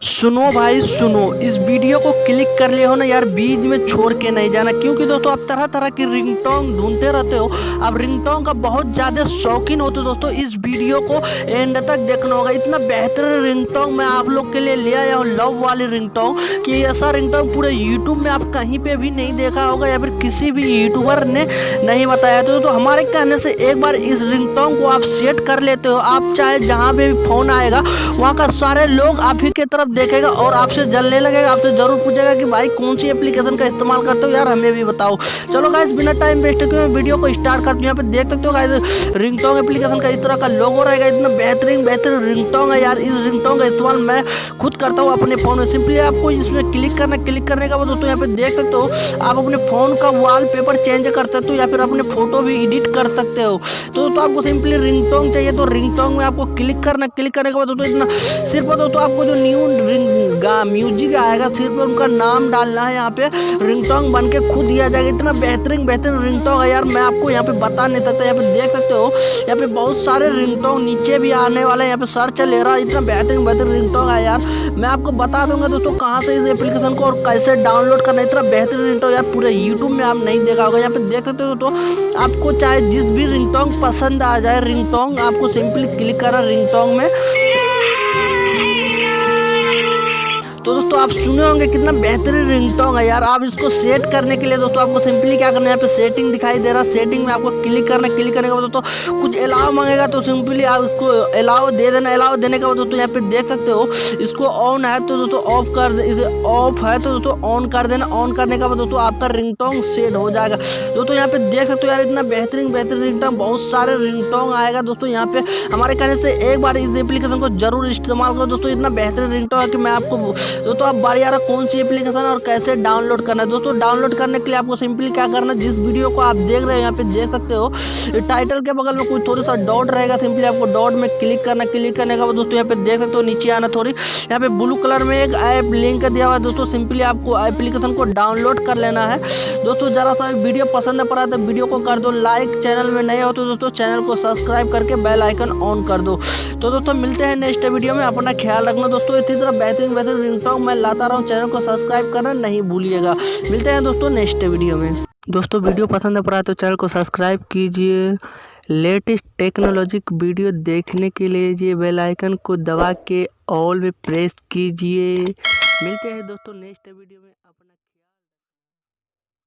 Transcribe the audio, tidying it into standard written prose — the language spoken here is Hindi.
सुनो भाई सुनो, इस वीडियो को क्लिक कर लिया हो ना यार, बीच में छोड़ के नहीं जाना, क्योंकि दोस्तों आप तरह तरह की रिंगटोन ढूंढते रहते हो। आप रिंगटोन का बहुत ज्यादा शौकीन होते हो दोस्तों, इस वीडियो को एंड तक देखना होगा। इतना बेहतरीन रिंगटोन मैं आप लोग के लिए ले आया हूँ, लव वाली रिंगटोन, कि ऐसा रिंगटोन पूरे यूट्यूब में आप कहीं पे भी नहीं देखा होगा या फिर किसी भी यूट्यूबर ने नहीं बताया। तो हमारे कहने से एक बार इस रिंगटोन को आप सेट कर लेते हो, आप चाहे जहाँ पे भी फोन आएगा वहाँ का सारे लोग आप ही की तरफ देखेगा और आपसे जलने लगेगा, आपसे जरूर पूछेगा कि भाई कौन सी एप्लीकेशन का इस्तेमाल करते हो यार, हमें भी बताओ। चलो गाइस, बिना टाइम वेस्ट किए मैं वीडियो को स्टार्ट करती हूँ। यहाँ पे देख सकते हो गाइस, रिंगटोन एप्लीकेशन का इस तरह का लोगो रहेगा। इतना बेहतरीन बेहतरीन रिंगटोन है यार। इस रिंगटोन का इस्तेमाल मैं खुद करता हूँ अपने फोन में। सिंपली आपको इसमें क्लिक करना, क्लिक करने के बाद दोस्तों यहाँ पे देख सकते हो आप अपने फोन का वॉलपेपर चेंज कर सकते हो या फिर अपने फोटो भी एडिट कर सकते हो। तो आपको सिंपली रिंगटोन चाहिए तो रिंगटोन में आपको क्लिक करना, क्लिक करने के बाद दोस्तों इतना सिर्फ दोस्तों आपको जो न्यू म्यूजिक आएगा सिर्फ उनका नाम डालना है। यहाँ पे रिंगटोन बन के खुद दिया जाएगा। इतना बेहतरीन बेहतरीन रिंगटोन है यार, मैं आपको यहाँ पे बता नहीं सकता। यहाँ पे देख सकते हो यहाँ पे बहुत सारे रिंगटोन नीचे भी आने वाले हैं, यहाँ पे सर्च ले रहा है। इतना बेहतरीन बेहतरीन रिंगटोन है यार, मैं आपको बता दूंगा दोस्तों कहाँ से इस एप्लीकेशन को और कैसे डाउनलोड करना है। इतना बेहतरीन रिंगटोन यार पूरे यूट्यूब में आप नहीं देखा होगा। यहाँ पे देख सकते हो तो आपको चाहे जिस भी रिंगटोन पसंद आ जाए, रिंगटोन आपको सिंपली क्लिक करना रिंगटोन में। तो दोस्तों आप सुने होंगे कितना बेहतरीन रिंगटोन है यार। आप इसको सेट करने के लिए दोस्तों आपको सिंपली क्या करना है, यहाँ पे सेटिंग दिखाई दे रहा है, सेटिंग में आपको क्लिक करना, क्लिक करने के बाद दोस्तों कुछ अलाउ मांगेगा तो सिंपली आप इसको अलाउ दे देना। अलाउ देने के बाद दोस्तों यहाँ पे देख सकते हो इसको ऑन है तो दोस्तों ऑफ कर दे, इसे ऑफ है तो दोस्तों ऑन कर देना। ऑन करने के बाद दोस्तों आपका रिंगटोन सेट हो जाएगा। दोस्तों यहाँ पे देख सकते हो यार, इतना बेहतरीन बेहतरीन रिंगटोन, बहुत सारे रिंगटोन आएगा दोस्तों। यहाँ पे हमारे कहने से एक बार इस एप्लीकेशन को जरूर इस्तेमाल करो दोस्तों। इतना बेहतरीन रिंगटोन है कि मैं आपको दोस्तों आप बारी आ रहा कौन सी एप्लीकेशन और कैसे डाउनलोड करना है। दोस्तों डाउनलोड करने के लिए आपको सिंपली क्या करना है, जिस वीडियो को आप देख रहे हो यहाँ पे देख सकते हो टाइटल के बगल में कोई थोड़ा सा डॉट रहेगा, सिंपली आपको डॉट में क्लिक करना। क्लिक करने के बाद दोस्तों यहाँ पे देख सकते हो नीचे आना, थोड़ी यहाँ पे ब्लू कलर में एक ऐप लिंक दिया हुआ है दोस्तों। सिंपली आपको एप्लीकेशन को डाउनलोड कर लेना है दोस्तों। जरा सा वीडियो पसंद पड़ा तो वीडियो को कर दो लाइक, चैनल में नए हो तो दोस्तों चैनल को सब्सक्राइब करके बेल आइकन ऑन कर दो। तो दोस्तों मिलते हैं नेक्स्ट वीडियो में, अपना ख्याल रखना दोस्तों। इसी तरह बेहतरीन बेहतरीन रिंगटोन मैं लाता रहूँ, चैनल को सब्सक्राइब करना नहीं भूलिएगा। मिलते हैं दोस्तों नेक्स्ट वीडियो में। दोस्तों वीडियो पसंद पड़ा तो चैनल को सब्सक्राइब कीजिए। लेटेस्ट टेक्नोलॉजी वीडियो देखने के लिए बेल आइकन को दबा के ऑल में प्रेस कीजिए। मिलते हैं दोस्तों नेक्स्ट वीडियो में, अपना